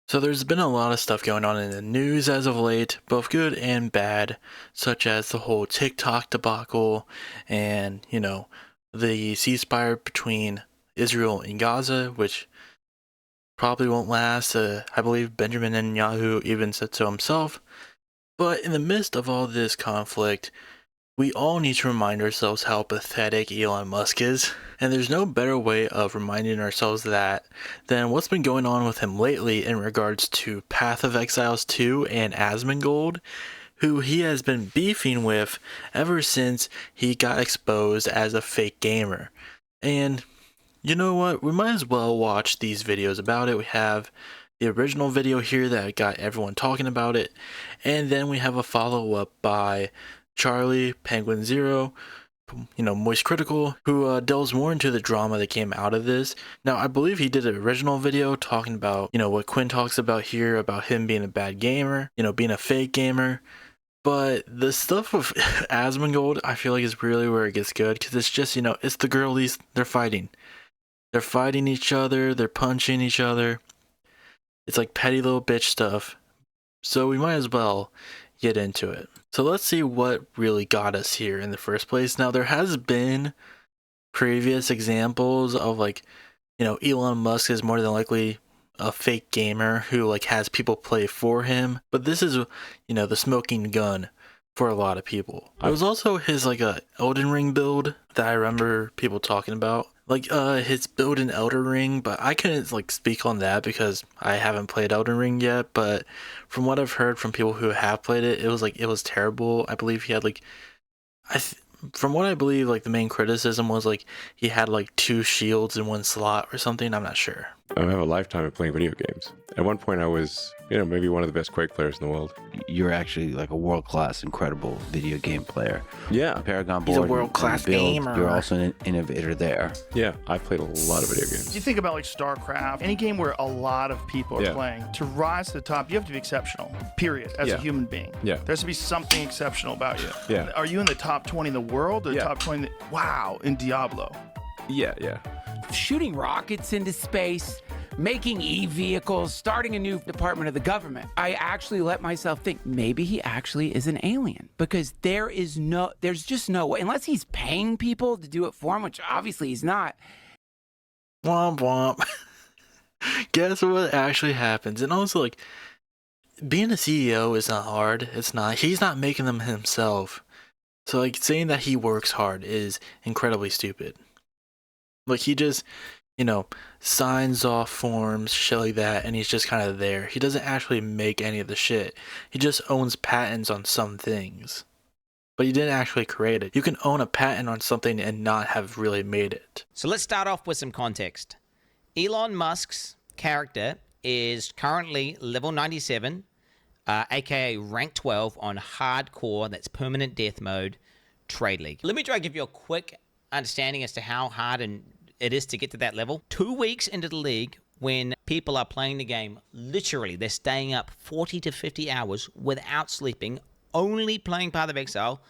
So there's been a lot of stuff going on in the news as of late, both good and bad, such as the whole TikTok debacle and, the ceasefire between Israel and Gaza, which probably won't last. I believe Benjamin Netanyahu even said so himself. But in the midst of all this conflict, we all need to remind ourselves how pathetic Elon Musk is, and there's no better way of reminding ourselves that than what's been going on with him lately in regards to Path of Exiles 2 and Asmongold, who he has been beefing with ever since he got exposed as a fake gamer. And you know what? We might as well watch these videos about it. We have the original video here that got everyone talking about it, and then we have a follow-up by Charlie, Penguin Zero, MoistCritikal, who delves more into the drama that came out of this. Now, I believe he did an original video talking about, what Quinn talks about here, about him being a bad gamer, being a fake gamer. But the stuff with Asmongold, I feel like is really where it gets good, because it's just, it's the girlies, they're fighting. They're fighting each other, they're punching each other. It's like petty little bitch stuff. So we might as well get into it. So let's see what really got us here in the first place. Now, there has been previous examples of Elon Musk is more than likely a fake gamer who has people play for him. But this is, the smoking gun for a lot of people. It was also his a Elden Ring build that I remember people talking about. His build in Elden Ring, but I couldn't speak on that because I haven't played Elden Ring yet. But from what I've heard from people who have played it, it was terrible. I believe he had from what I believe, the main criticism was he had 2 shields in 1 slot or something. I'm not sure. I have a lifetime of playing video games. At one point, I was, maybe one of the best Quake players in the world. You're actually a world-class, incredible video game player. Yeah. Paragon board. He's a world-class gamer. You're also an innovator there. Yeah, I've played a lot of video games. You think about StarCraft, any game where a lot of people are playing. To rise to the top, you have to be exceptional, period, as a human being. Yeah. There has to be something exceptional about you. Yeah. Are you in the top 20 in the world or top 20? Wow, in Diablo. Yeah. Shooting rockets into space, making e-vehicles, starting a new department of the government. I actually let myself think maybe he actually is an alien, because there's just no way, unless he's paying people to do it for him, which obviously he's not. Womp womp. Guess what actually happens? And also, being a CEO is not hard. It's not. He's not making them himself. So, saying that he works hard is incredibly stupid. He just, signs off forms, shit like that, and he's just kind of there. He doesn't actually make any of the shit. He just owns patents on some things. But he didn't actually create it. You can own a patent on something and not have really made it. So let's start off with some context. Elon Musk's character is currently level 97, aka rank 12 on hardcore, that's permanent death mode, Trade League. Let me try to give you a quick understanding as to how hard it is to get to that level. 2 weeks into the league, when people are playing the game, literally, they're staying up 40 to 50 hours without sleeping, only playing Path of Exile,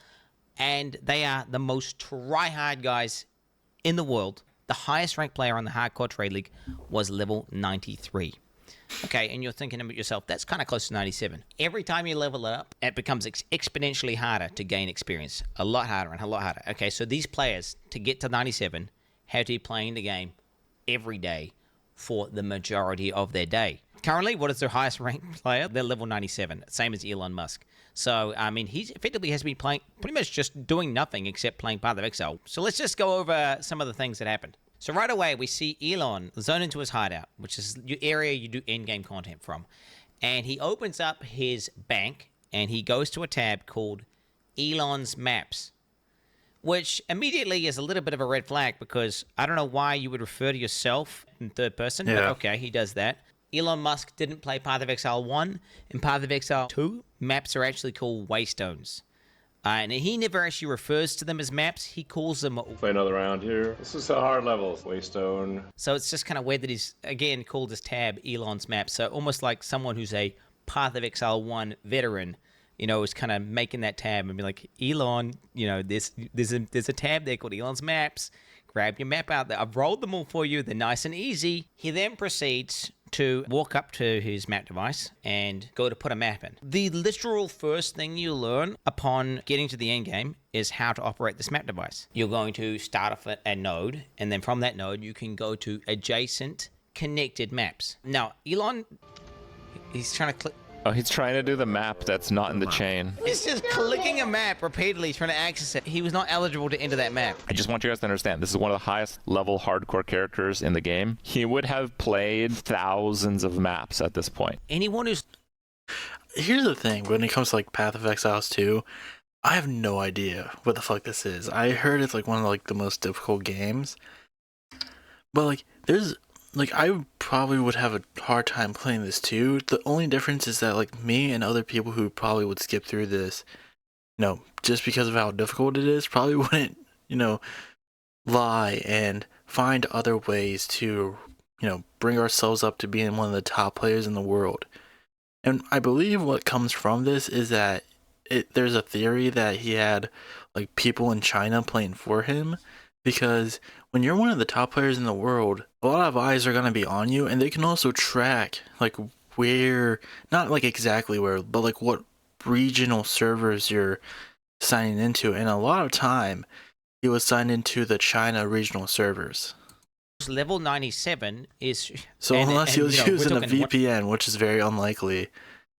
and they are the most try-hard guys in the world. The highest ranked player on the hardcore Trade League was level 93. Okay, and you're thinking about yourself, that's kind of close to 97. Every time you level it up, it becomes exponentially harder to gain experience. A lot harder and a lot harder. Okay, so these players, to get to 97, have to be playing the game every day for the majority of their day. Currently, what is their highest ranked player? They're level 97, same as Elon Musk. So, he effectively has been playing, pretty much just doing nothing except playing Path of Exile. So let's just go over some of the things that happened. So right away, we see Elon zone into his hideout, which is your area you do in-game content from. And he opens up his bank, and he goes to a tab called Elon's Maps, which immediately is a little bit of a red flag, because I don't know why you would refer to yourself in third person, but okay, he does that. Elon Musk didn't play Path of Exile 1. In Path of Exile 2, maps are actually called waystones. And he never actually refers to them as maps. He calls them... Play another round here. This is a hard level. Waystone. So it's just kind of weird that he's, again, called his tab Elon's Map. So almost like someone who's a Path of Exile 1 veteran, is kind of making that tab and be like, Elon, there's a tab there called Elon's Maps. Grab your map out there. I've rolled them all for you. They're nice and easy. He then proceeds to walk up to his map device and go to put a map in. The literal first thing you learn upon getting to the end game is how to operate this map device. You're going to start off at a node, and then from that node, you can go to adjacent connected maps. Now, Elon, he's trying to click. Oh, he's trying to do the map that's not in the chain. He's just clicking a map repeatedly, trying to access it. He was not eligible to enter that map. I just want you guys to understand, this is one of the highest level hardcore characters in the game. He would have played thousands of maps at this point. Anyone who's... Here's the thing, when it comes to like Path of Exiles 2, I have no idea what the fuck this is. I heard it's like one of like the most difficult games. But like, there's... Like, I probably would have a hard time playing this too. The only difference is that, like, me and other people who probably would skip through this, you know, just because of how difficult it is, probably wouldn't, you know, lie and find other ways to, you know, bring ourselves up to being one of the top players in the world. And I believe what comes from this is that there's a theory that he had, like, people in China playing for him. Because when you're one of the top players in the world, a lot of eyes are going to be on you, and they can also track, like, where, not like exactly where, but like what regional servers you're signing into. And a lot of time, he was signed into the China regional servers. Level 97 is... So unless he was using a VPN, which is very unlikely,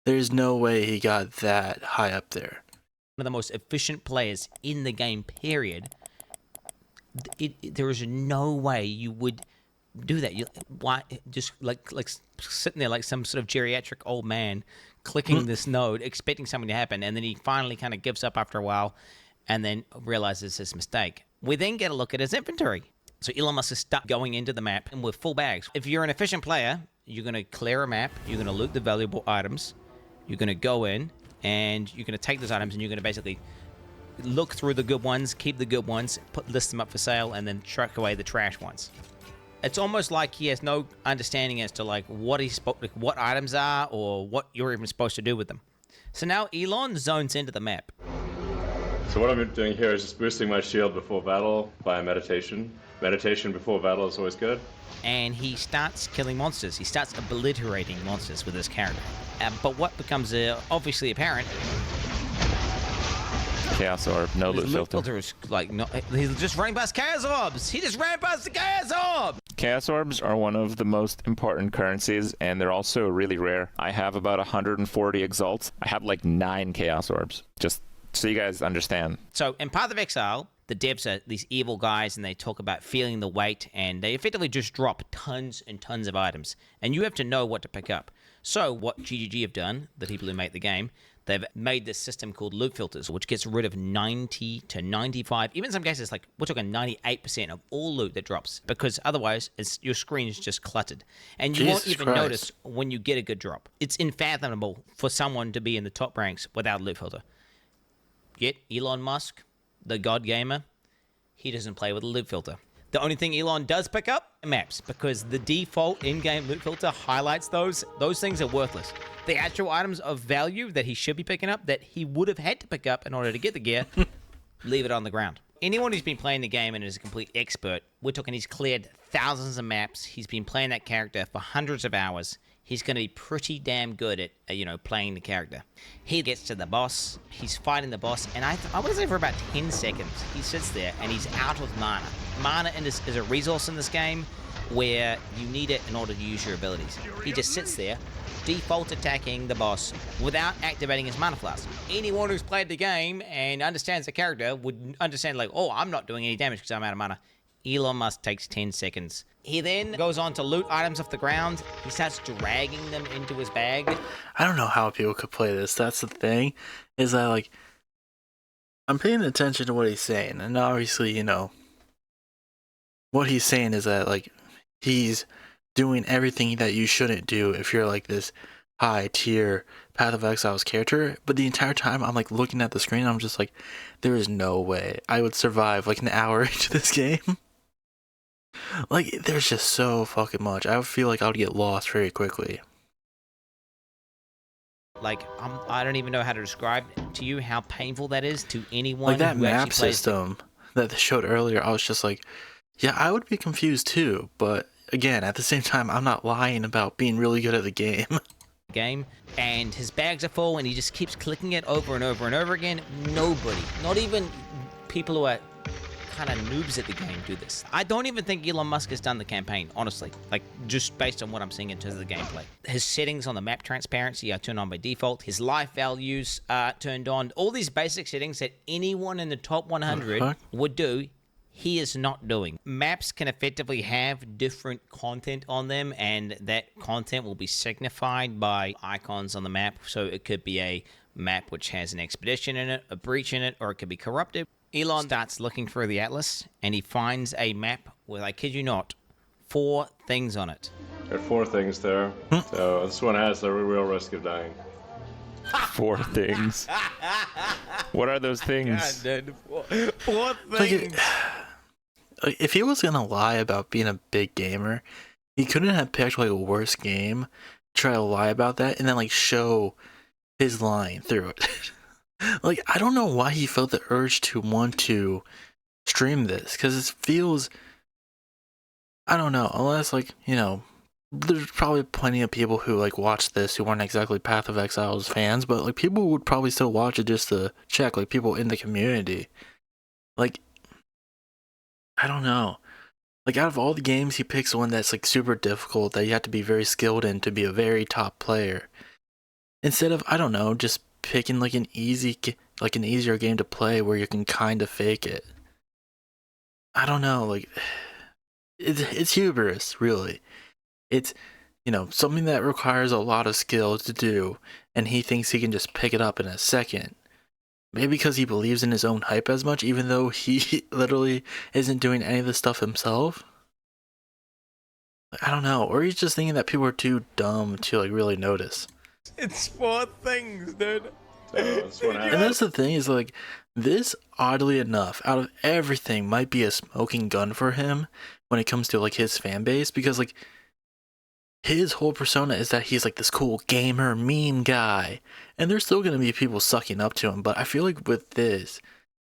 there's no way he got that high up there. One of the most efficient players in the game, period. There is no way you would do that. Why just like sitting there like some sort of geriatric old man clicking this node, expecting something to happen, and then he finally kind of gives up after a while, and then realizes his mistake. We then get a look at his inventory. So Elon Musk is stuck going into the map and with full bags. If you're an efficient player, you're going to clear a map, you're going to loot the valuable items, you're going to go in, and you're going to take those items, and you're going to basically look through the good ones, keep the good ones, list them up for sale, and then truck away the trash ones. It's almost like he has no understanding as to like what items are or what you're even supposed to do with them. So now Elon zones into the map. So what I'm doing here is just boosting my shield before battle via meditation. Meditation before battle is always good. And he starts killing monsters. He starts obliterating monsters with his character. But what becomes obviously apparent... Chaos Orb, no loot filter. Is like, no, he's just running past Chaos Orbs. He just ran past the Chaos Orb. Chaos Orbs are one of the most important currencies, and they're also really rare. I have about 140 Exalts. I have like 9 Chaos Orbs, just so you guys understand. So in Path of Exile, the devs are these evil guys, and they talk about feeling the weight, and they effectively just drop tons and tons of items, and you have to know what to pick up. So what GGG have done, the people who make the game, they've made this system called loot filters, which gets rid of 90 to 95, even in some cases, like we're talking 98% of all loot that drops, because otherwise your screen is just cluttered. And you won't even notice when you get a good drop. It's unfathomable for someone to be in the top ranks without a loot filter. Yet Elon Musk, the god gamer, he doesn't play with a loot filter. The only thing Elon does pick up are maps, because the default in-game loot filter highlights those. Those things are worthless. The actual items of value that he should be picking up, that he would have had to pick up in order to get the gear, leave it on the ground. Anyone who's been playing the game and is a complete expert, we're talking he's cleared thousands of maps. He's been playing that character for hundreds of hours. He's going to be pretty damn good at, playing the character. He gets to the boss. He's fighting the boss. And I would say for about 10 seconds, he sits there and he's out of mana. Mana is a resource in this game where you need it in order to use your abilities. He just sits there, default attacking the boss without activating his mana flask. Anyone who's played the game and understands the character would understand, like, oh, I'm not doing any damage because I'm out of mana. Elon Musk takes 10 seconds. He then goes on to loot items off the ground. He starts dragging them into his bag. I don't know how people could play this. That's the thing, is that, like, I'm paying attention to what he's saying. And obviously, what he's saying is that, like, he's doing everything that you shouldn't do if you're, like, this high-tier Path of Exiles character. But the entire time, I'm, like, looking at the screen, I'm just like, there is no way I would survive, like, an hour into this game. Like, there's just so fucking much. I would feel like I would get lost very quickly. Like, I don't even know how to describe to you how painful that is to anyone. Like, that who map system that they showed earlier, I was just like, yeah, I would be confused too, but again, at the same time, I'm not lying about being really good at the game. And his bags are full, and he just keeps clicking it over and over and over again. Nobody, not even people who are kind of noobs at the game, do this. I don't even think Elon Musk has done the campaign, honestly, like just based on what I'm seeing in terms of the gameplay. His settings on the map transparency are turned on by default. His life values are turned on. All these basic settings that anyone in the top 100 would do, he is not doing. Maps can effectively have different content on them, and that content will be signified by icons on the map. So it could be a map which has an expedition in it, a breach in it, or it could be corrupted. Elon starts looking through the atlas, and he finds a map with, I kid you not, 4 things on it. There are 4 things there. So this one has the real risk of dying. 4 things. What are those things? God, 4 things. If he was gonna lie about being a big gamer, he couldn't have picked like a worse game, try to lie about that, and then like show his line through it. Like, I don't know why he felt the urge to want to stream this, because it feels, I don't know, unless like, you know, there's probably plenty of people who like watch this who aren't exactly Path of Exile's fans, but like people would probably still watch it just to check, like people in the community. Like, I don't know. Like, out of all the games, he picks one that's like super difficult that you have to be very skilled in to be a very top player. Instead of, I don't know, just picking like an easier game to play where you can kind of fake it. I don't know, like it's hubris, really. It's, you know, something that requires a lot of skill to do, and he thinks he can just pick it up in a second. Maybe because he believes in his own hype as much, even though he literally isn't doing any of the stuff himself. I don't know, or he's just thinking that people are too dumb to like really notice. It's 4 things, dude. So this one has And that's the thing, is like, this, oddly enough, out of everything, might be a smoking gun for him when it comes to like his fan base, because like his whole persona is that he's like this cool gamer meme guy, and there's still gonna be people sucking up to him. But I feel like with this,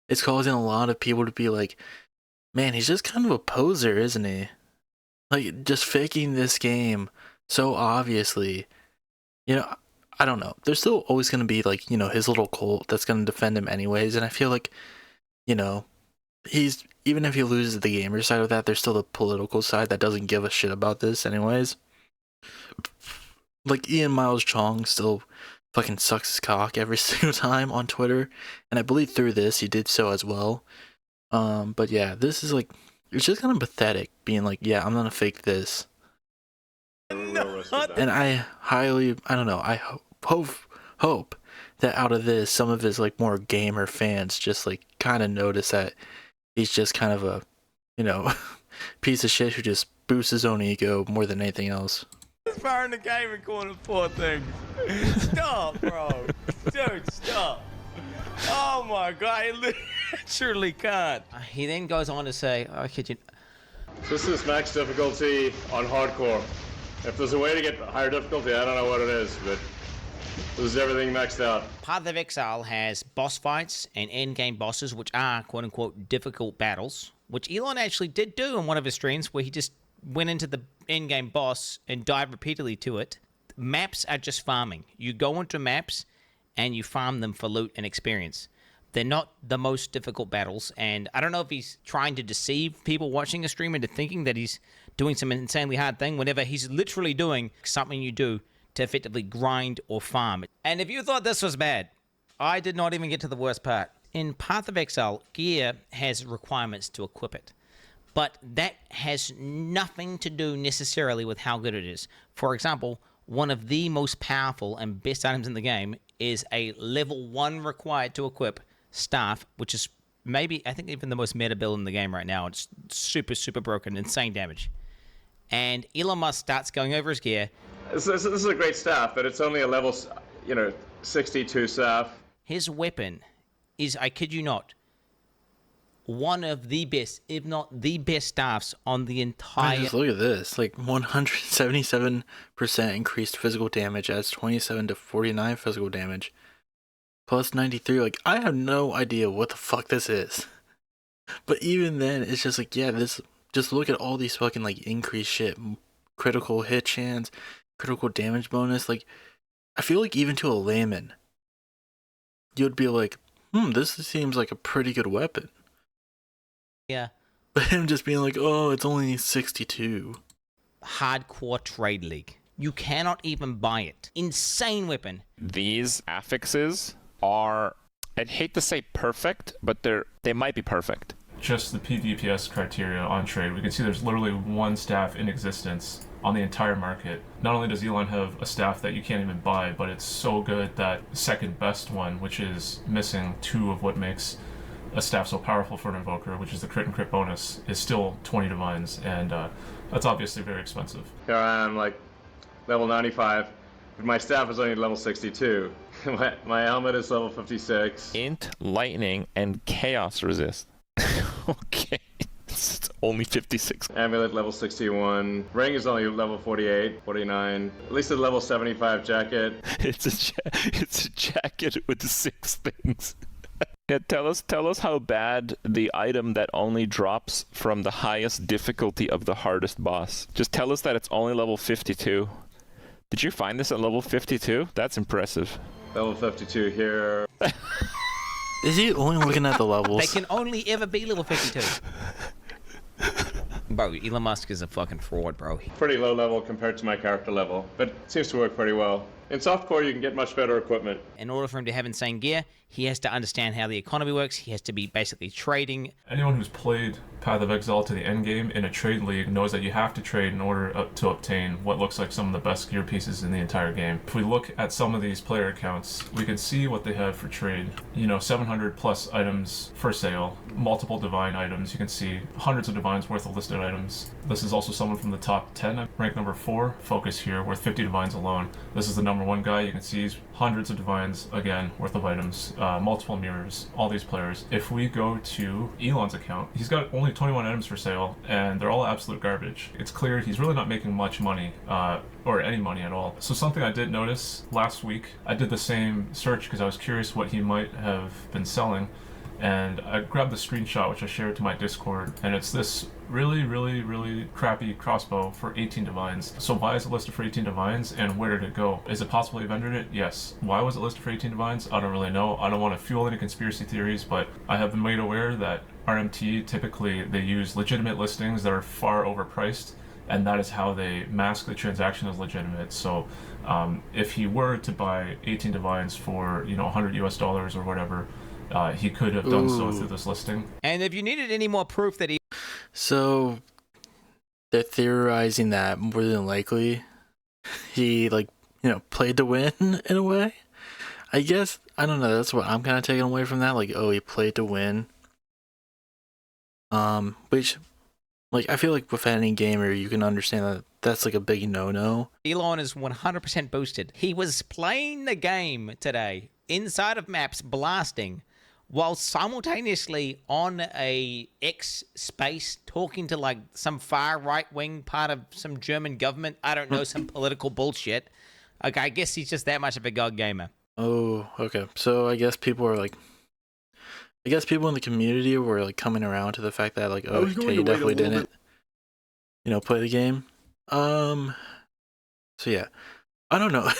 it's causing a lot of people to be like, man, he's just kind of a poser, isn't he? Like, just faking this game so obviously. You know, I don't know. There's still always going to be, like, you know, his little cult that's going to defend him anyways. And I feel like, you know, he's, even if he loses the gamer side of that, there's still the political side that doesn't give a shit about this anyways. Like, Ian Miles Chong still fucking sucks his cock every single time on Twitter. And I believe through this, he did so as well. But yeah, this is like, it's just kind of pathetic being like, yeah, I'm going to fake this. And I don't know, I hope that out of this, some of his like more gamer fans just like kind of notice that he's just kind of a, you know, piece of shit who just boosts his own ego more than anything else. Firing the game and calling it 4 things. Stop, bro. Dude, stop. Oh my god, I literally can't. He then goes on to say, oh, kid you. This is max difficulty on hardcore. If there's a way to get higher difficulty, I don't know what it is, but this is everything maxed out. Path of Exile has boss fights and end-game bosses, which are quote-unquote difficult battles, which Elon actually did do in one of his streams, where he just went into the end-game boss and died repeatedly to it. Maps are just farming. You go into maps and you farm them for loot and experience. They're not the most difficult battles, and I don't know if he's trying to deceive people watching a stream into thinking that he's doing some insanely hard thing whenever he's literally doing something you do to effectively grind or farm. And if you thought this was bad, I did not even get to the worst part. In Path of Exile, gear has requirements to equip it, but that has nothing to do necessarily with how good it is. For example, one of the most powerful and best items in the game is a level 1 required to equip staff, which is maybe, I think, even the most meta build in the game right now. It's super, super broken, insane damage. And Elon Musk starts going over his gear. This is a great staff, but it's only a level, 62 staff. His weapon is, I kid you not, one of the best, if not the best staffs on the entire... Just look at this, like 177% increased physical damage, adds 27 to 49 physical damage. Plus 93, like, I have no idea what the fuck this is. But even then, it's just like, yeah, this just look at all these fucking like increased shit, critical hit chance, critical damage bonus. Like, I feel like even to a layman, you'd be like, this seems like a pretty good weapon. Yeah. But him just being like, oh, it's only 62. Hardcore Trade League. You cannot even buy it. Insane weapon. These affixes are, I'd hate to say perfect, but they might be perfect. Just the PvPS criteria on trade, we can see there's literally one staff in existence on the entire market. Not only does Elon have a staff that you can't even buy, but it's so good that the second best one, which is missing 2 of what makes a staff so powerful for an invoker, which is the crit and crit bonus, is still 20 divines, and that's obviously very expensive. Here I am, like, level 95, but my staff is only level 62. my helmet is level 56. Int, lightning, and chaos resist. Okay, it's only 56. Amulet level 61. Ring is only level 48, 49. At least a level 75 jacket. It's a jacket with 6 things. Yeah, tell us how bad the item that only drops from the highest difficulty of the hardest boss. Just tell us that it's only level 52. Did you find this at level 52? That's impressive. Level 52 here. Is he only looking at the levels? They can only ever be level 52. Bro, Elon Musk is a fucking fraud, bro. Pretty low level compared to my character level, but it seems to work pretty well. In softcore, you can get much better equipment. In order for him to have insane gear, he has to understand how the economy works. He has to be basically trading. Anyone who's played Path of Exile to the end game in a trade league knows that you have to trade in order to obtain what looks like some of the best gear pieces in the entire game. If we look at some of these player accounts, we can see what they have for trade. 700 plus items for sale, multiple divine items. You can see hundreds of divines worth of listed items. This is also someone from the top 10, rank number 4, focus here, worth 50 divines alone. This is the number 1 guy. You can see he's hundreds of divines, again, worth of items, multiple mirrors, all these players. If we go to Elon's account, he's got only 21 items for sale, and they're all absolute garbage. It's clear he's really not making much money, or any money at all. So something I did notice last week, I did the same search because I was curious what he might have been selling, and I grabbed the screenshot which I shared to my Discord, and it's this really crappy crossbow for 18 divines. So why is it listed for 18 divines, and where did it go? Is it possible he vendored it? Yes. Why was it listed for 18 divines? I don't really know. I don't want to fuel any conspiracy theories, but I have been made aware that RMT, typically they use legitimate listings that are far overpriced, and that is how they mask the transaction as legitimate. So if he were to buy 18 divines for $100 US or whatever, he could have done so through this listing. And if you needed any more proof that he... So they're theorizing that more than likely he played to win in a way. I guess, I don't know, that's what I'm kind of taking away from that. Like, oh, he played to win. Which, like, I feel like with any gamer, you can understand that that's like a big no-no. Elon is 100% boosted. He was playing the game today inside of maps, blasting, while simultaneously on a X space talking to like some far right wing part of some German government. I don't know, some political bullshit. Okay, I guess he's just that much of a god gamer. Oh, okay. So I guess people in the community were like coming around to the fact that like, oh, okay, you definitely didn't, play the game. So yeah, I don't know.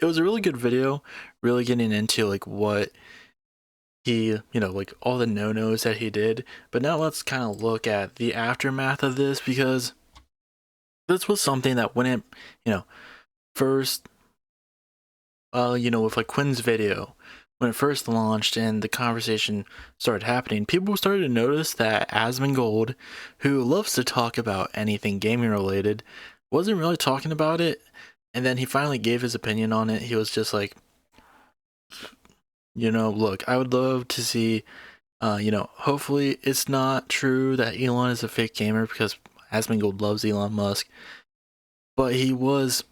It was a really good video, really getting into like what he, like all the no-nos that he did. But now let's kind of look at the aftermath of this, because this was something that when it, first, with like Quin's video, when it first launched and the conversation started happening, people started to notice that Asmongold, who loves to talk about anything gaming related, wasn't really talking about it. And then he finally gave his opinion on it. He was just like, look, I would love to see, hopefully it's not true that Elon is a fake gamer, because Asmongold loves Elon Musk. But he was,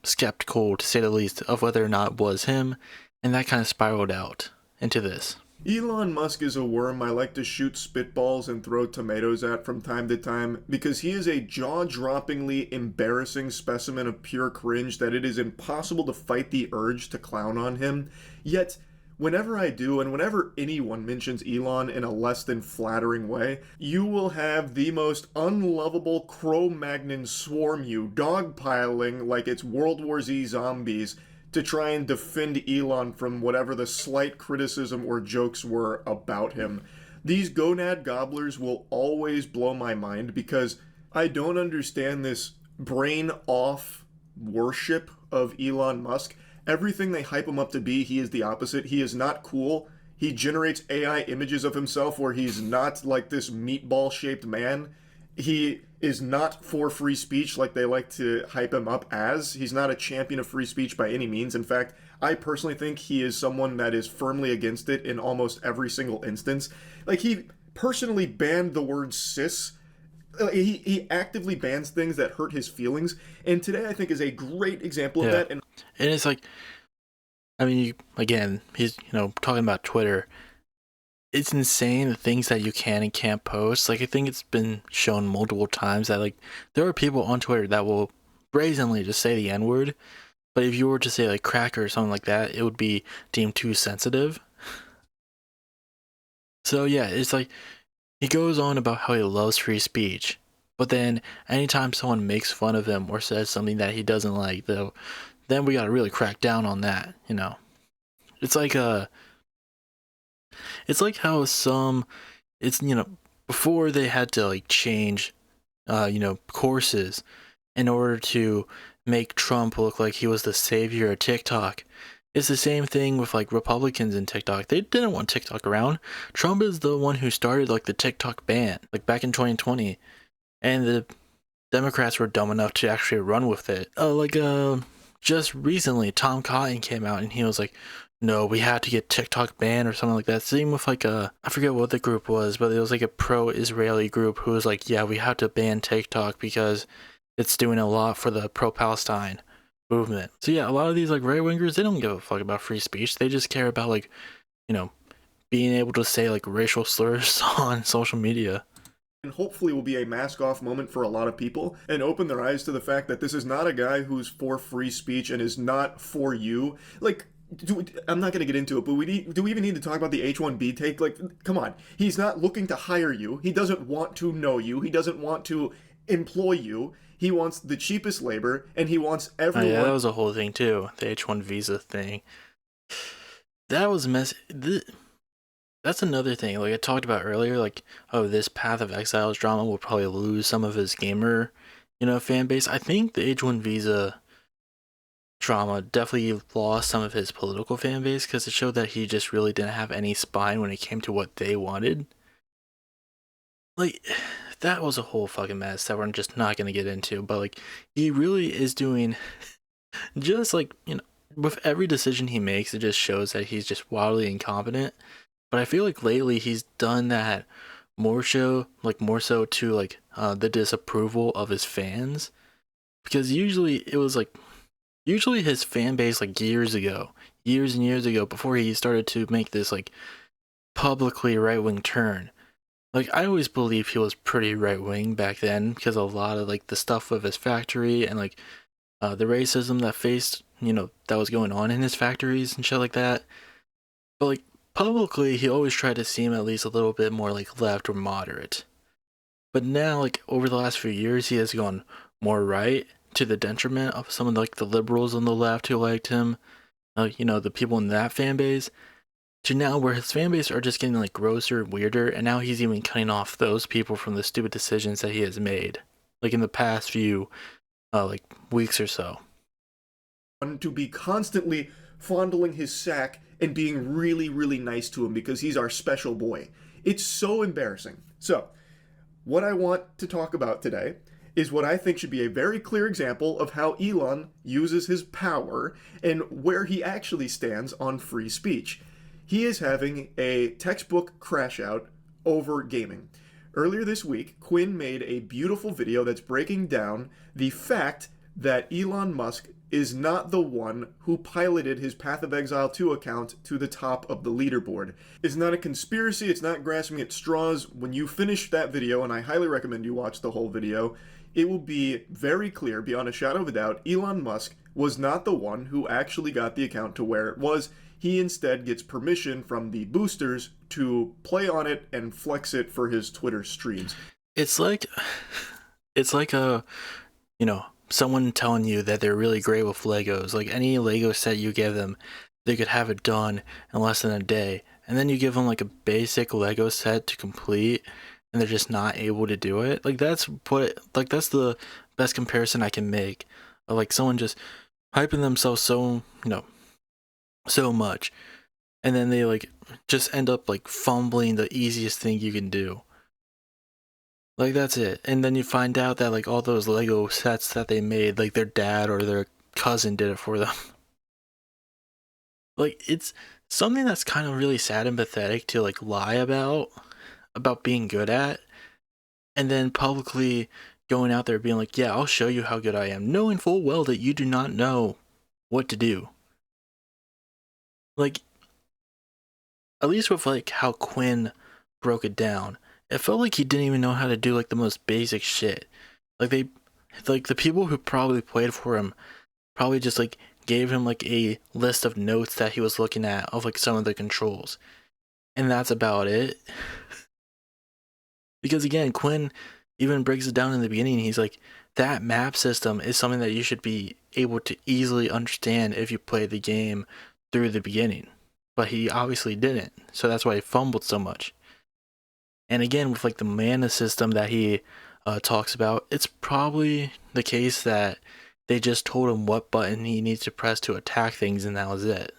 skeptical, to say the least, of whether or not it was him. And that kind of spiraled out into this. Elon Musk is a worm I like to shoot spitballs and throw tomatoes at from time to time, because he is a jaw-droppingly embarrassing specimen of pure cringe that it is impossible to fight the urge to clown on him. Yet, whenever I do, and whenever anyone mentions Elon in a less than flattering way, you will have the most unlovable Cro-Magnon swarm you, dogpiling like it's World War Z zombies, to try and defend Elon from whatever the slight criticism or jokes were about him. These gonad gobblers will always blow my mind because I don't understand this brain off worship of Elon Musk. Everything they hype him up to be, he is the opposite. He is not cool. He generates AI images of himself where he's not like this meatball-shaped man. He is not for free speech like they like to hype him up as. He's not a champion of free speech by any means. In fact, I personally think he is someone that is firmly against it in almost every single instance. Like, he personally banned the word cis. He actively bans things that hurt his feelings, and today I think is a great example of that. And it's like, I mean, again, he's, talking about Twitter. It's insane the things that you can and can't post. Like, I think it's been shown multiple times that, like, there are people on Twitter that will brazenly just say the N-word, but if you were to say, like, cracker or something like that, it would be deemed too sensitive. So, yeah, it's like, he goes on about how he loves free speech, but then anytime someone makes fun of him or says something that he doesn't like, though, then we gotta really crack down on that, It's like it's like how before they had to like change, courses in order to make Trump look like he was the savior of TikTok. It's the same thing with like Republicans in TikTok. They didn't want TikTok around. Trump is the one who started like the TikTok ban, like back in 2020, and the Democrats were dumb enough to actually run with it. Just recently, Tom Cotton came out and he was like, "No, we had to get TikTok banned," or something like that. Same with like I forget what the group was, but it was like a pro-Israeli group who was like, "Yeah, we have to ban TikTok because it's doing a lot for the pro-Palestine movement." So yeah, a lot of these like right-wingers, they don't give a fuck about free speech. They just care about like, being able to say like racial slurs on social media. And hopefully will be a mask-off moment for a lot of people and open their eyes to the fact that this is not a guy who's for free speech and is not for you. Like, I'm not going to get into it, but do we even need to talk about the H-1B take? Like, come on. He's not looking to hire you. He doesn't want to know you. He doesn't want to employ you. He wants the cheapest labor, and he wants everyone... Oh, yeah, that was a whole thing, too. The H-1 visa thing. That was messy. That's another thing. Like I talked about earlier, like, oh, this Path of Exiles drama will probably lose some of his gamer, fan base. I think the H-1 visa drama definitely lost some of his political fan base because it showed that he just really didn't have any spine when it came to what they wanted. Like, that was a whole fucking mess that we're just not going to get into, but like, he really is doing just like, with every decision he makes, it just shows that he's just wildly incompetent. But I feel like lately he's done that more so to like the disapproval of his fans, because usually his fan base like years and years ago before he started to make this like publicly right-wing turn. Like, I always believed he was pretty right-wing back then because a lot of like the stuff with his factory and like the racism that was going on in his factories and shit like that. But like, publicly, he always tried to seem at least a little bit more like left or moderate. But now, like, over the last few years, he has gone more right to the detriment of some of like the liberals on the left who liked him, the people in that fan base, to now where his fan base are just getting like grosser and weirder, and now he's even cutting off those people from the stupid decisions that he has made, like in the past few weeks or so. To be constantly fondling his sack and being really, really nice to him because he's our special boy. It's so embarrassing. So, what I want to talk about today is what I think should be a very clear example of how Elon uses his power and where he actually stands on free speech. He is having a textbook crash out over gaming. Earlier this week, Quinn made a beautiful video that's breaking down the fact that Elon Musk is not the one who piloted his Path of Exile 2 account to the top of the leaderboard. It's not a conspiracy, it's not grasping at straws. When you finish that video, and I highly recommend you watch the whole video, it will be very clear, beyond a shadow of a doubt, Elon Musk was not the one who actually got the account to where it was. He instead gets permission from the boosters to play on it and flex it for his Twitter streams. It's like a, someone telling you that they're really great with Legos. Like any Lego set you give them, they could have it done in less than a day. And then you give them like a basic Lego set to complete, and they're just not able to do it. That's the best comparison I can make. Like someone just hyping themselves so much, and then they just end up fumbling the easiest thing you can do. That's it. And then you find out that all those Lego sets that they made, their dad or their cousin did it for them. It's something that's kind of really sad and pathetic to lie about being good at, and then publicly going out there being yeah, I'll show you how good I am, knowing full well that you do not know what to do. At least with how Quinn broke it down, it felt like he didn't even know how to do the most basic shit. The people who probably played for him probably just gave him a list of notes that he was looking at of some of the controls, and that's about it. Because again, Quinn even breaks it down in the beginning. He's that map system is something that you should be able to easily understand if you play the game through the beginning, but he obviously didn't, so that's why he fumbled so much. And again, with the mana system that he talks about, it's probably the case that they just told him what button he needs to press to attack things, and that was it.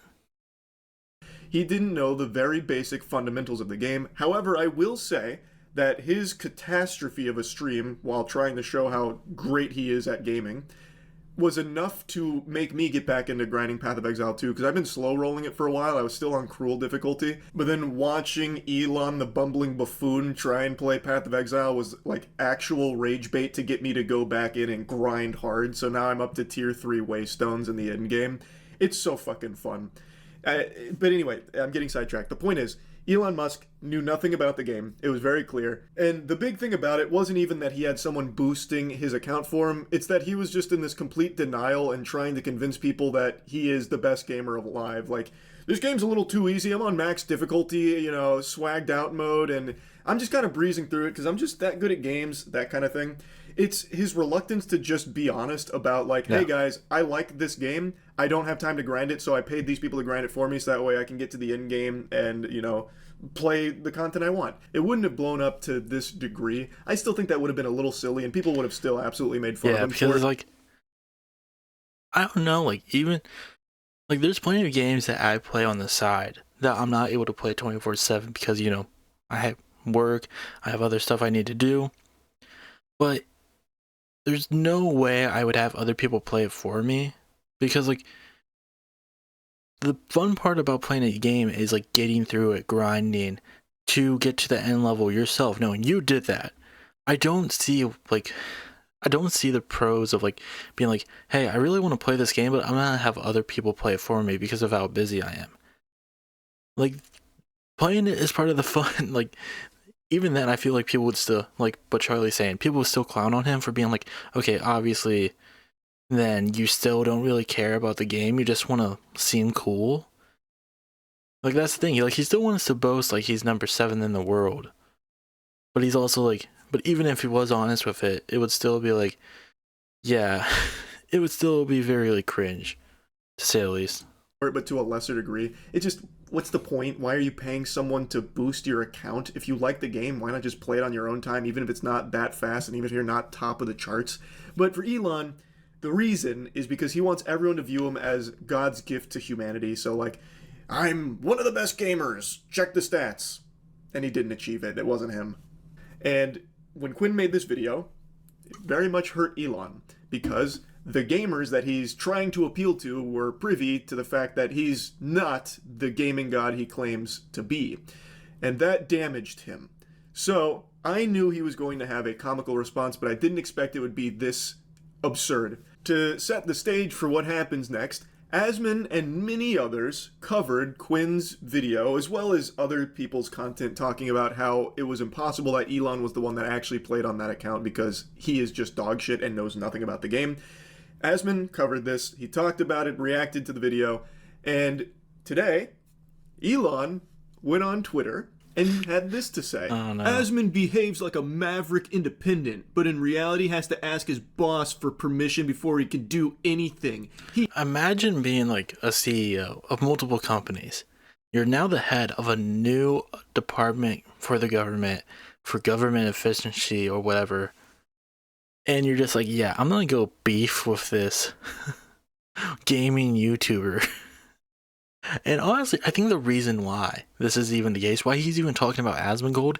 He didn't know the very basic fundamentals of the game. However, I will say that his catastrophe of a stream while trying to show how great he is at gaming was enough to make me get back into grinding Path of Exile 2, because I've been slow rolling it for a while. I was still on cruel difficulty, but then watching Elon the bumbling buffoon try and play Path of Exile was actual rage bait to get me to go back in and grind hard. So now I'm up to tier 3 waystones in the end game. It's so fucking fun. But anyway, I'm getting sidetracked. The point is, Elon Musk knew nothing about the game. It was very clear. And the big thing about it wasn't even that he had someone boosting his account for him. It's that he was just in this complete denial and trying to convince people that he is the best gamer alive. This game's a little too easy. I'm on max difficulty, swagged out mode, and I'm just kind of breezing through it because I'm just that good at games, that kind of thing. It's his reluctance to just be honest about hey guys, I like this game. I don't have time to grind it, so I paid these people to grind it for me so that way I can get to the end game and, play the content I want. It wouldn't have blown up to this degree. I still think that would have been a little silly, and people would have still absolutely made fun of him because for it. I don't know, even there's plenty of games that I play on the side that I'm not able to play 24/7 because I have work, I have other stuff I need to do, but there's no way I would have other people play it for me, because the fun part about playing a game is getting through it, grinding to get to the end level yourself, knowing you did that. I don't see the pros of being hey, I really want to play this game, but I'm gonna have other people play it for me because of how busy I am. Playing it is part of the fun. Even then, I feel people would still what Charlie's saying. People would still clown on him for being okay, obviously, then you still don't really care about the game. You just want to seem cool. That's the thing. He still wants to boast he's number 7 in the world. But he's also but even if he was honest with it, it would still be yeah, it would still be very cringe, to say the least. But to a lesser degree, it just, what's the point? Why are you paying someone to boost your account? If you like the game, why not just play it on your own time, even if it's not that fast and even if you're not top of the charts? But for Elon, the reason is because he wants everyone to view him as God's gift to humanity. So I'm one of the best gamers, check the stats. And he didn't achieve it. It wasn't him. And when Quinn made this video, it very much hurt Elon, because the gamers that he's trying to appeal to were privy to the fact that he's not the gaming god he claims to be. And that damaged him. So I knew he was going to have a comical response, but I didn't expect it would be this absurd. To set the stage for what happens next, Asmon and many others covered Quin's video, as well as other people's content, talking about how it was impossible that Elon was the one that actually played on that account because he is just dog shit and knows nothing about the game. Asmon covered this, he talked about it, reacted to the video, and today, Elon went on Twitter and had this to say. Oh, no. Asmon behaves like a maverick independent, but in reality has to ask his boss for permission before he can do anything. Imagine being like a CEO of multiple companies. You're now the head of a new department for the government, for government efficiency or whatever. And you're just like, yeah, I'm going to go beef with this gaming YouTuber. And honestly, I think the reason why this is even the case, why he's even talking about Asmongold,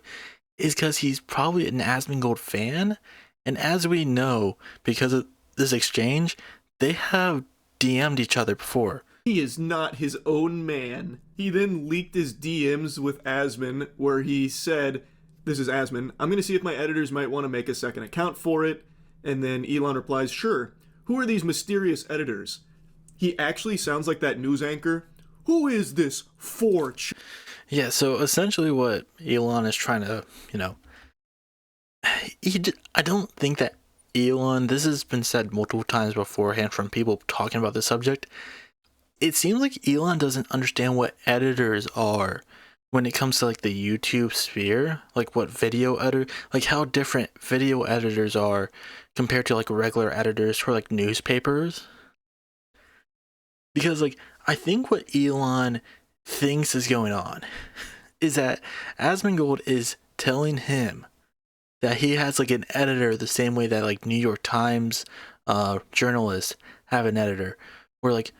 is because he's probably an Asmongold fan. And as we know, because of this exchange, they have DM'd each other before. He is not his own man. He then leaked his DMs with Asmon, where he said, this is Asmon, I'm going to see if my editors might want to make a second account for it. And then Elon replies, sure. Who are these mysterious editors? He actually sounds like that news anchor. Who is this Forge? Yeah, so essentially what Elon is trying to, I don't think that Elon, this has been said multiple times beforehand from people talking about this subject. It seems like Elon doesn't understand what editors are when it comes to like the YouTube sphere, like what video editor, like how different video editors are compared to like regular editors for like newspapers. Because like, I think what Elon thinks is going on is that Asmongold is telling him that he has like an editor the same way that like New York Times journalists have an editor, where like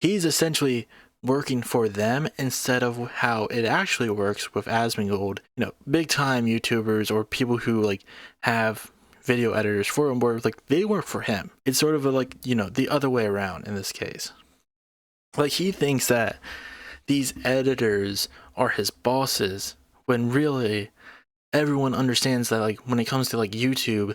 he's essentially working for them instead of how it actually works with Asmongold. Big time YouTubers or people who like have video editors for him, where like they work for him. It's sort of like the other way around in this case. Like he thinks that these editors are his bosses, when really everyone understands that like when it comes to like YouTube,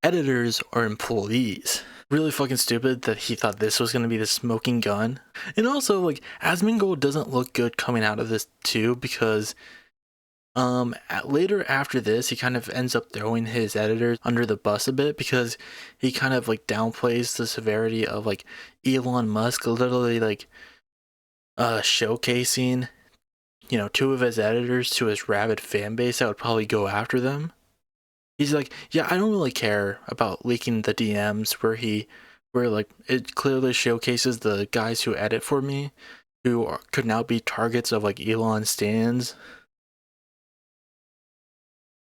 editors are employees. Really fucking stupid that he thought this was going to be the smoking gun. And also like Asmongold doesn't look good coming out of this too, because later after this he kind of ends up throwing his editors under the bus a bit, because he kind of like downplays the severity of like Elon Musk literally like showcasing two of his editors to his rabid fan base that would probably go after them. He's like, yeah, I don't really care about leaking the DMs where like it clearly showcases the guys who edit for me, who could now be targets of like Elon stans.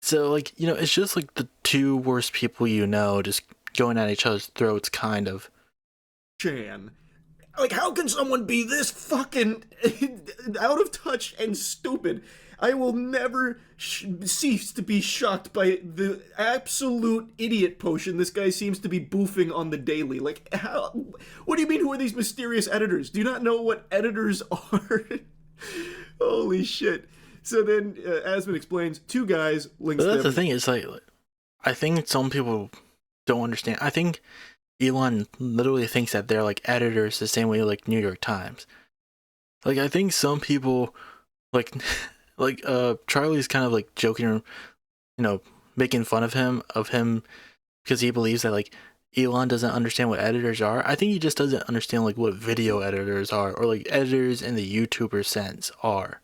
So like, it's just like the two worst people just going at each other's throats, kind of. Chan. Like, how can someone be this fucking out of touch and stupid? I will never cease to be shocked by the absolute idiot potion this guy seems to be boofing on the daily. Like, how? What do you mean, who are these mysterious editors? Do you not know what editors are? Holy shit. So then, Asmon explains, two guys links But that's them. the thing, is like, I think some people don't understand. I think Elon literally thinks that they're like editors the same way like New York Times. Like, I think some people, like Charlie's kind of like joking, making fun of him because he believes that like Elon doesn't understand what editors are. I think he just doesn't understand like what video editors are, or like editors in the YouTuber sense are.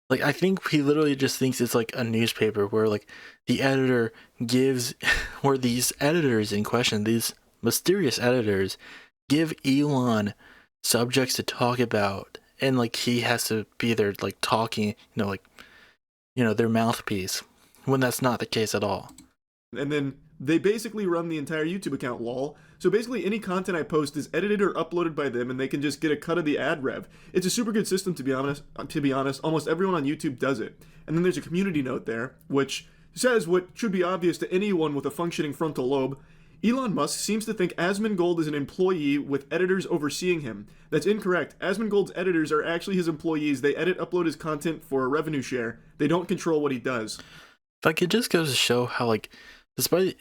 Like, I think he literally just thinks it's like a newspaper where like the editor gives, where these editors in question, these mysterious editors, give Elon subjects to talk about, and like he has to be there like talking, their mouthpiece, when that's not the case at all. And then they basically run the entire YouTube account, lol. So basically any content I post is edited or uploaded by them, and they can just get a cut of the ad rev. It's a super good system, to be honest. Almost everyone on YouTube does it. And then there's a community note there, which says what should be obvious to anyone with a functioning frontal lobe. Elon Musk seems to think Asmongold is an employee with editors overseeing him. That's incorrect. Asmongold's editors are actually his employees. They upload his content for a revenue share. They don't control what he does. Like, it just goes to show how, like, despite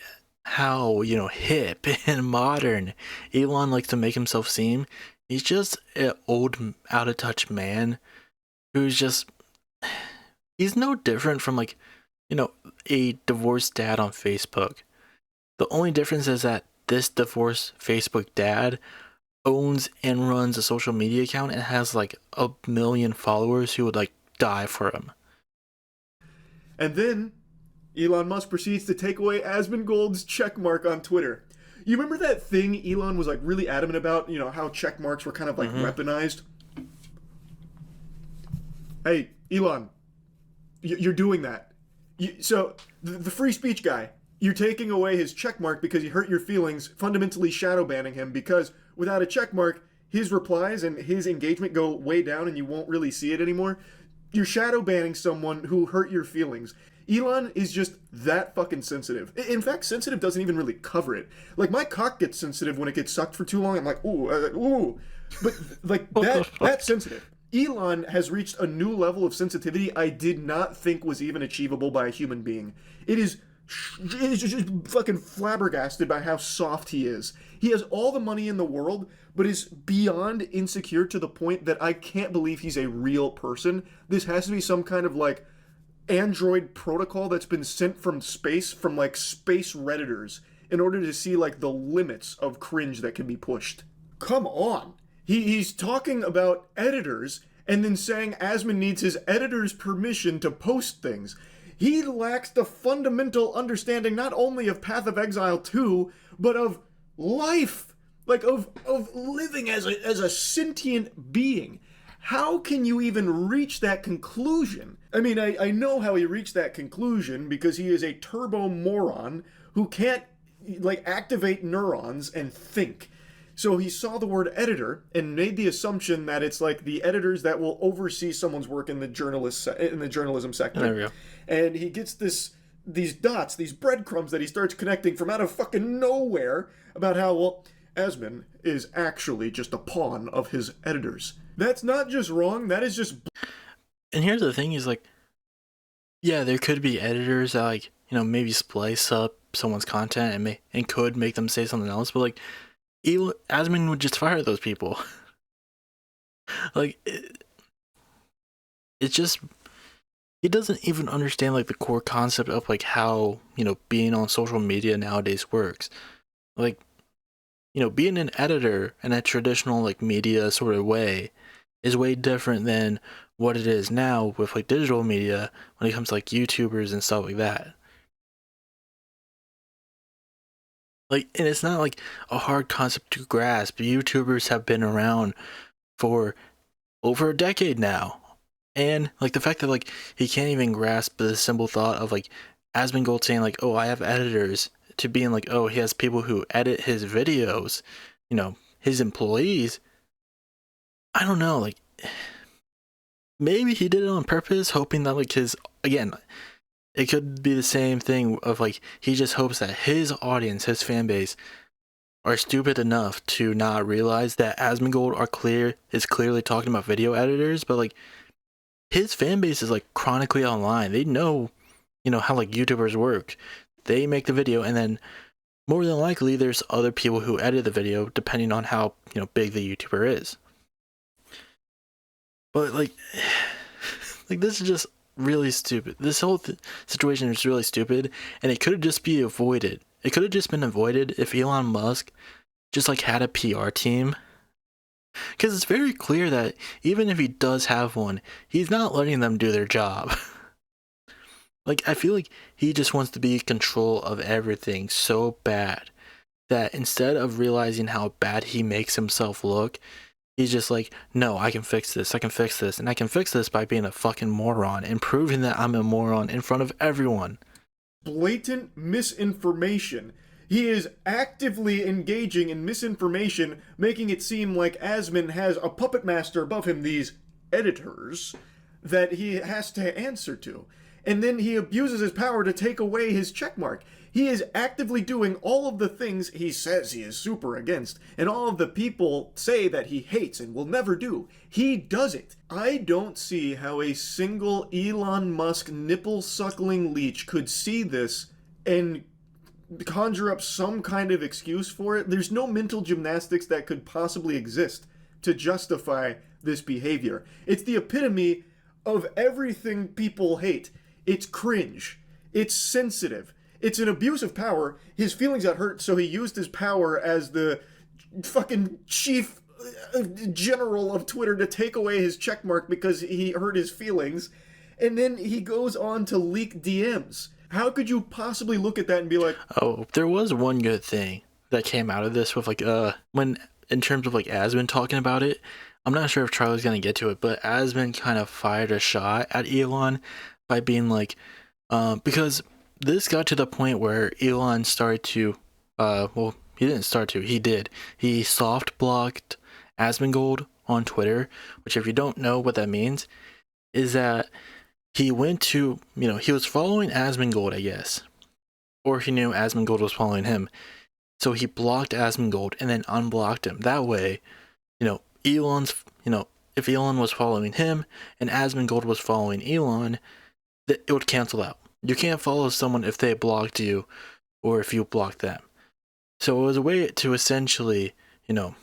how, hip and modern Elon likes to make himself seem. He's just an old, out of touch man who's just, he's no different from like, a divorced dad on Facebook. The only difference is that this divorced Facebook dad owns and runs a social media account and has like 1 million followers who would like die for him. And then Elon Musk proceeds to take away Asmongold's checkmark on Twitter. You remember that thing Elon was like really adamant about, how check marks were kind of like weaponized? Hey, Elon, you're doing that. So the free speech guy, you're taking away his check mark because he hurt your feelings, fundamentally shadow banning him, because without a check mark, his replies and his engagement go way down and you won't really see it anymore. You're shadow banning someone who hurt your feelings. Elon is just that fucking sensitive. In fact, sensitive doesn't even really cover it. Like, my cock gets sensitive when it gets sucked for too long. I'm like, ooh. But, like, that's sensitive. Elon has reached a new level of sensitivity I did not think was even achievable by a human being. It is just fucking flabbergasted by how soft he is. He has all the money in the world, but is beyond insecure to the point that I can't believe he's a real person. This has to be some kind of, like, Android protocol that's been sent from space, from like space Redditors, in order to see like the limits of cringe that can be pushed. Come on. He's talking about editors and then saying Asmon needs his editor's permission to post things. He lacks the fundamental understanding not only of Path of Exile 2, but of life, like of living as a sentient being. How can you even reach that conclusion? I mean, I know how he reached that conclusion because he is a turbo moron who can't, like, activate neurons and think. So he saw the word editor and made the assumption that it's like the editors that will oversee someone's work in the journalism sector. There we go. And he gets these dots, these breadcrumbs that he starts connecting from out of fucking nowhere about how, well, Asmon is actually just a pawn of his editors. That's not just wrong, that is just... And here's the thing is, like, yeah, there could be editors that, like, maybe splice up someone's content and could make them say something else, but, like, Asmon would just fire those people. Like, it's just... He doesn't even understand, like, the core concept of, like, how, being on social media nowadays works. Like, being an editor in a traditional, like, media sort of way is way different than what it is now with, like, digital media when it comes to, like, YouTubers and stuff like that. Like, and it's not, like, a hard concept to grasp. YouTubers have been around for over a decade now. And, like, the fact that, like, he can't even grasp the simple thought of, like, Asmongold saying, like, oh, I have editors, to being like, oh, he has people who edit his videos, his employees. I don't know, like, maybe he did it on purpose, hoping that, like, again, it could be the same thing of, like, he just hopes that his audience, his fan base, are stupid enough to not realize that Asmongold is clearly talking about video editors, but, like, his fan base is, like, chronically online. They know, how, like, YouTubers work. They make the video, and then more than likely there's other people who edit the video depending on how, big the YouTuber is. But, like this is just really stupid. This whole situation is really stupid, and it could just be avoided. It could have just been avoided if Elon Musk just, like, had a PR team. Because it's very clear that even if he does have one, he's not letting them do their job. Like, I feel like he just wants to be in control of everything so bad that instead of realizing how bad he makes himself look, he's just like, no, I can fix this, and I can fix this by being a fucking moron and proving that I'm a moron in front of everyone. Blatant misinformation. He is actively engaging in misinformation, making it seem like Asmon has a puppet master above him, these editors, that he has to answer to. And then he abuses his power to take away his checkmark. He is actively doing all of the things he says he is super against, and all of the people say that he hates and will never do. He does it. I don't see how a single Elon Musk nipple-suckling leech could see this and conjure up some kind of excuse for it. There's no mental gymnastics that could possibly exist to justify this behavior. It's the epitome of everything people hate. It's cringe. It's sensitive. It's an abuse of power. His feelings got hurt, so he used his power as the fucking chief general of Twitter to take away his checkmark because he hurt his feelings. And then he goes on to leak DMs. How could you possibly look at that and be like, oh, there was one good thing that came out of this with, like, when, in terms of, like, Asmund talking about it, I'm not sure if Charlie's going to get to it, but Asmund kind of fired a shot at Elon by being like, because this got to the point where Elon started to, well, he didn't start to, he did. He soft blocked Asmongold on Twitter, which, if you don't know what that means, is that he went to, you know, he was following Asmongold, I guess, or he knew Asmongold was following him. So he blocked Asmongold and then unblocked him. That way, you know, if Elon was following him and Asmongold was following Elon, it would cancel out. You can't follow someone if they blocked you or if you blocked them. So it was a way to essentially, you know,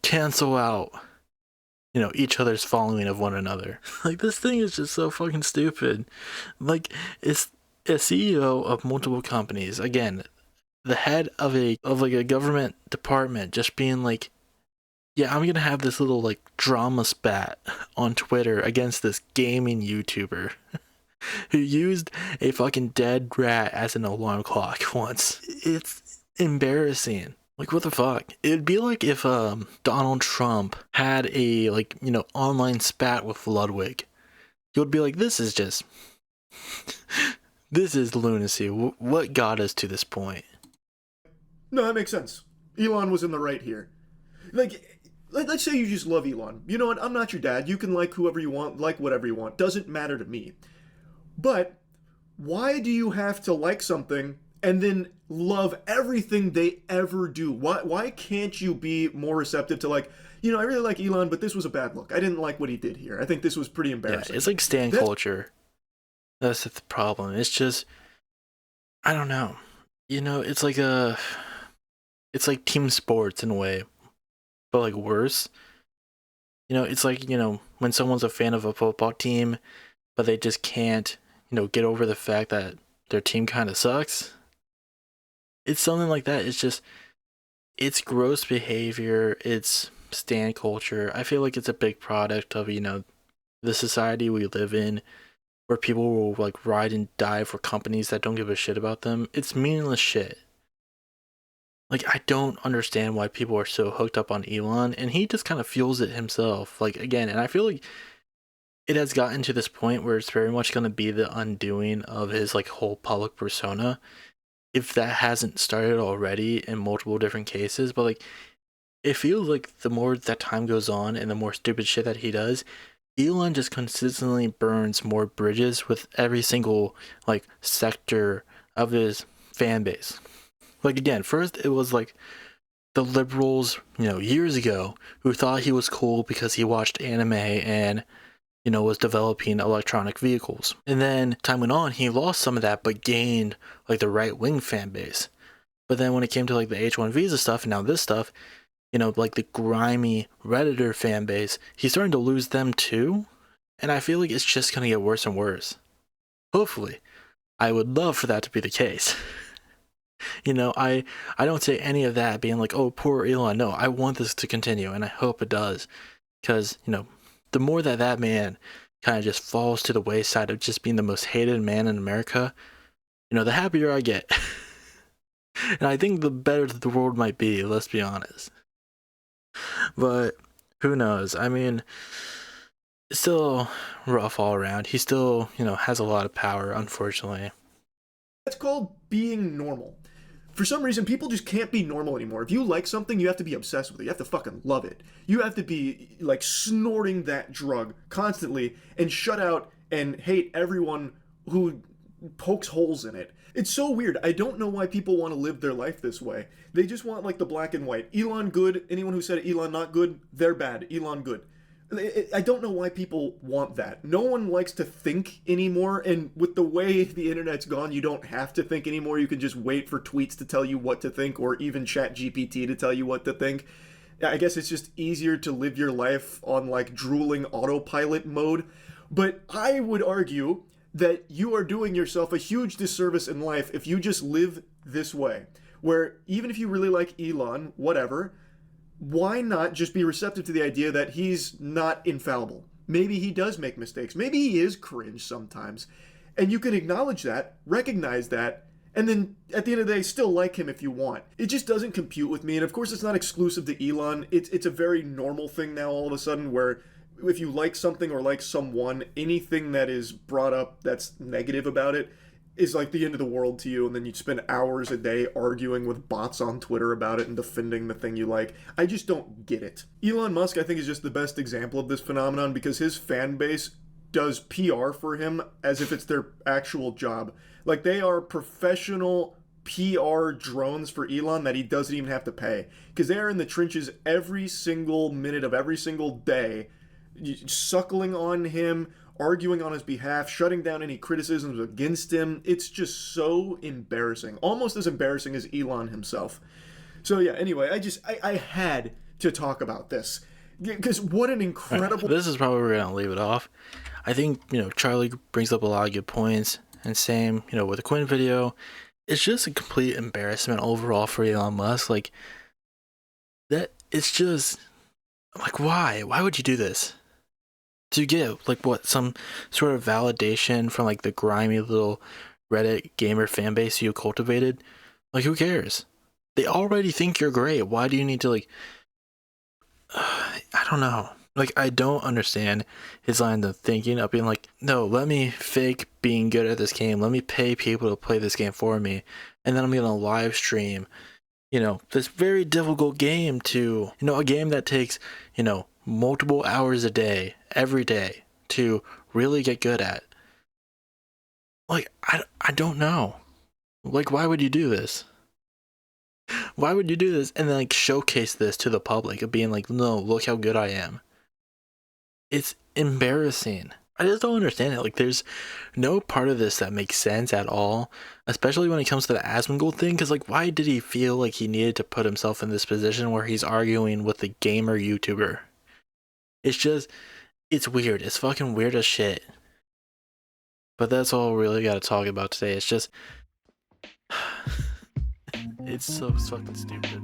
cancel out, you know, each other's following of one another. Like, this thing is just so fucking stupid. Like, it's a CEO of multiple companies, again, the head of a government department, just being like, yeah, I'm gonna have this little, like, drama spat on Twitter against this gaming YouTuber who used a fucking dead rat as an alarm clock once. It's embarrassing. Like, what the fuck? It'd be like if Donald Trump had a, like, you know, online spat with Ludwig. He would be like, this is just, this is lunacy. What got us to this point? no, that makes sense. Elon was in the right here. Like, let's say you just love Elon. You know what? I'm not your dad. You can like whoever you want, like whatever you want. Doesn't matter to me. But why do you have to like something and then love everything they ever do? Why can't you be more receptive to, like, you know, I really like Elon, but this was a bad look. I didn't like what he did here. I think this was pretty embarrassing. Yeah, it's like stan culture. That's the problem. It's just, I don't know. You know, it's like team sports in a way, but, like, worse. You know, it's like, you know, when someone's a fan of a football team, but they just can't, you know, get over the fact that their team kind of sucks. It's something like that. It's just, it's gross behavior. It's stan culture. I feel like it's a big product of, you know, the society we live in, where people will, like, ride and die for companies that don't give a shit about them. It's meaningless shit. Like, I don't understand why people are so hooked up on Elon, and he just kind of fuels it himself. Like, again, and I feel like it has gotten to this point where it's very much going to be the undoing of his, like, whole public persona, if that hasn't started already in multiple different cases. But, like, it feels like the more that time goes on and the more stupid shit that he does, Elon just consistently burns more bridges with every single, like, sector of his fan base. Like, again, first it was like the liberals, you know, years ago, who thought he was cool because he watched anime and, you know, was developing electronic vehicles. And then time went on, he lost some of that, but gained, like, the right-wing fan base. But then when it came to, like, the H-1 visa stuff and now this stuff, you know, like, the grimy Redditor fan base, he's starting to lose them too. And I feel like it's just going to get worse and worse. Hopefully. I would love for that to be the case. You know, I don't say any of that being like, oh, poor Elon. No, I want this to continue, and I hope it does. Because, you know, the more that man kind of just falls to the wayside of just being the most hated man in America, you know, the happier I get. And I think the better the world might be, let's be honest. But who knows? I mean, it's still rough all around. He still, you know, has a lot of power, unfortunately. That's called being normal. For some reason, people just can't be normal anymore. If you like something, you have to be obsessed with it. You have to fucking love it. You have to be, like, snorting that drug constantly and shut out and hate everyone who pokes holes in it. It's so weird. I don't know why people want to live their life this way. They just want, like, the black and white. Elon good. Anyone who said Elon not good, they're bad. Elon good. I don't know why people want that. No one likes to think anymore, and with the way the internet's gone, you don't have to think anymore. You can just wait for tweets to tell you what to think, or even ChatGPT to tell you what to think. I guess it's just easier to live your life on like drooling autopilot mode. But I would argue that you are doing yourself a huge disservice in life if you just live this way, where even if you really like Elon, whatever, why not just be receptive to the idea that he's not infallible? Maybe he does make mistakes. Maybe he is cringe sometimes. And you can acknowledge that, recognize that, and then at the end of the day, still like him if you want. It just doesn't compute with me. And of course, it's not exclusive to Elon. It's a very normal thing now all of a sudden where if you like something or like someone, anything that is brought up that's negative about it is like the end of the world to you, and then you spend hours a day arguing with bots on Twitter about it and defending the thing you like. I just don't get it. Elon Musk, I think, is just the best example of this phenomenon because his fan base does PR for him as if it's their actual job. Like, they are professional PR drones for Elon that he doesn't even have to pay, because they are in the trenches every single minute of every single day, suckling on him, arguing on his behalf, shutting down any criticisms against him. It's just so embarrassing. Almost as embarrassing as Elon himself. So yeah, anyway, I had to talk about this. Because what an incredible... This is probably where we're going to leave it off. I think, Charlie brings up a lot of good points. And same, with the Quinn video. It's just a complete embarrassment overall for Elon Musk. Like, that, it's just... Like, why? Why would you do this? To get, like, what, some sort of validation from, like, the grimy little Reddit gamer fan base you cultivated? Like, who cares? They already think you're great. Why do you need to, like... I don't know. Like, I don't understand his line of thinking of being like, no, let me fake being good at this game. Let me pay people to play this game for me. And then I'm going to live stream, this very difficult game to, a game that takes, multiple hours a day, every day, to really get good at. Like, I don't know. Like, why would you do this? Why would you do this and then, like, showcase this to the public of being like, no, look how good I am? It's embarrassing. I just don't understand it. Like, there's no part of this that makes sense at all, especially when it comes to the Asmongold thing, because, like, why did he feel like he needed to put himself in this position where he's arguing with a gamer YouTuber? It's weird. It's fucking weird as shit. But that's all we really got to talk about today. It's just... it's so fucking stupid.